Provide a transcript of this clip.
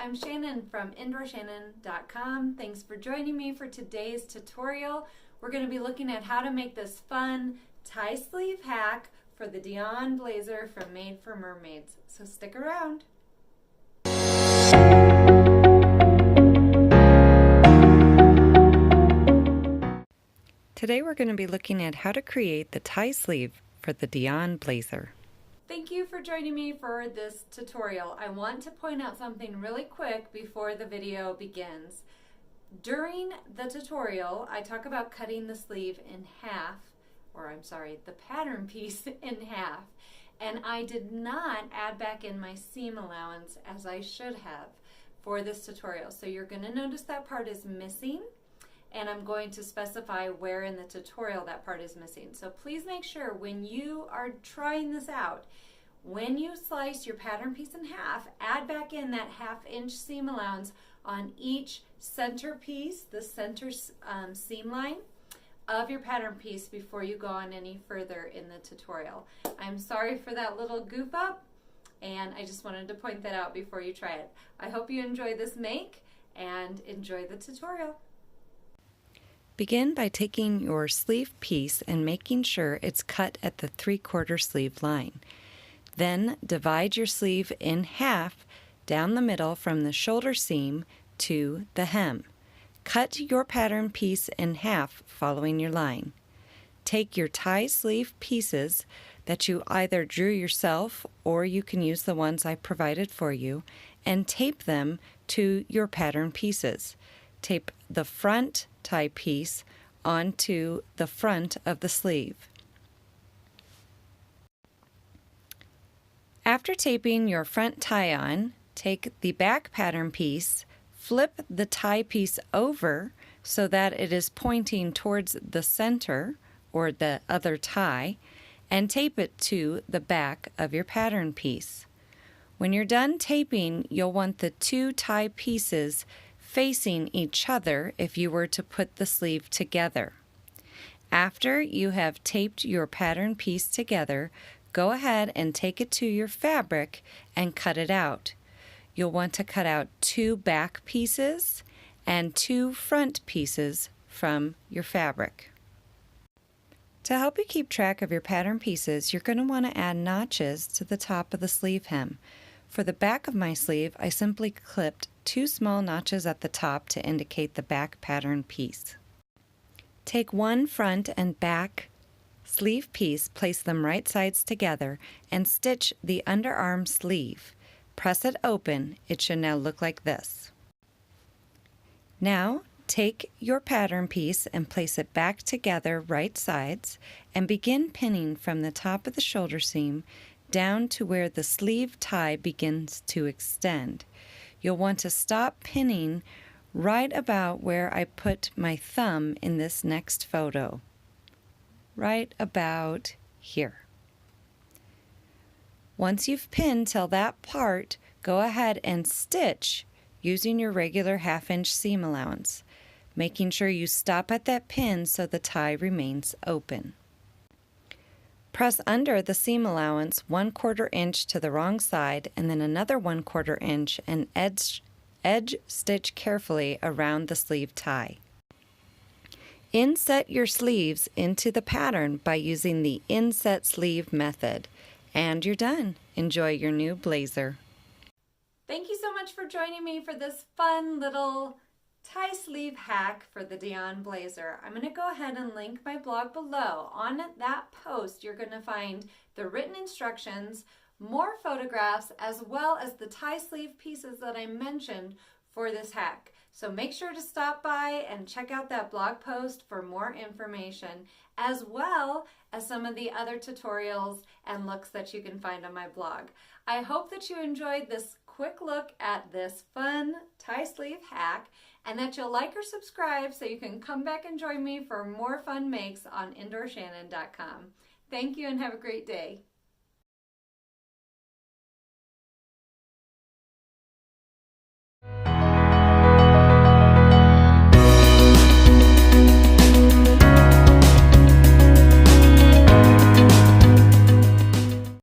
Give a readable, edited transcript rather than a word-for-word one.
I'm Shannon from indoorshannon.com. Thanks for joining me for today's tutorial. We're going to be looking at how to make this fun tie sleeve hack for the Dionne Blazer from Made for Mermaids. So stick around. Today we're going to be looking at how to create the tie sleeve for the Dionne Blazer. Thank you for joining me for this tutorial. I want to point out something really quick before the video begins. During the tutorial, I talk about cutting the sleeve in half, the pattern piece in half, and I did not add back in my seam allowance as I should have for this tutorial. So you're going to notice that part is missing, and I'm going to specify where in the tutorial that part is missing. So please make sure when you are trying this out, when you slice your pattern piece in half, add back in that 1/2 inch seam allowance on each center piece, the center seam line of your pattern piece before you go on any further in the tutorial. I'm sorry for that little goof up, and I just wanted to point that out before you try it. I hope you enjoy this make and enjoy the tutorial. Begin by taking your sleeve piece and making sure it's cut at the 3/4 sleeve line. Then divide your sleeve in half down the middle from the shoulder seam to the hem. Cut your pattern piece in half following your line. Take your tie sleeve pieces that you either drew yourself or you can use the ones I provided for you and tape them to your pattern pieces. Tape the front tie piece onto the front of the sleeve. After taping your front tie on, take the back pattern piece, flip the tie piece over so that it is pointing towards the center or the other tie, and tape it to the back of your pattern piece. When you're done taping, you'll want the two tie pieces facing each other if you were to put the sleeve together. After you have taped your pattern piece together, go ahead and take it to your fabric and cut it out. You'll want to cut out 2 back pieces and 2 front pieces from your fabric. To help you keep track of your pattern pieces, you're going to want to add notches to the top of the sleeve hem. For the back of my sleeve, I simply clipped 2 small notches at the top to indicate the back pattern piece. Take one front and back sleeve piece, place them right sides together, and stitch the underarm sleeve. Press it open. It should now look like this. Now, take your pattern piece and place it back together right sides and begin pinning from the top of the shoulder seam down to where the sleeve tie begins to extend. You'll want to stop pinning right about where I put my thumb in this next photo. Right about here. Once you've pinned till that part, go ahead and stitch using your regular 1/2 inch seam allowance, making sure you stop at that pin so the tie remains open. Press under the seam allowance 1/4 inch to the wrong side and then another 1/4 inch and edge stitch carefully around the sleeve tie. Inset your sleeves into the pattern by using the inset sleeve method. And you're done. Enjoy your new blazer. Thank you so much for joining me for this fun little tie sleeve hack for the Dionne Blazer. I'm going to go ahead and link my blog below. On that post, you're going to find the written instructions, more photographs, as well as the tie sleeve pieces that I mentioned for this hack. So make sure to stop by and check out that blog post for more information, as well as some of the other tutorials and looks that you can find on my blog. I hope that you enjoyed this quick look at this fun tie sleeve hack and that you'll like or subscribe so you can come back and join me for more fun makes on indoorshannon.com. Thank you and have a great day.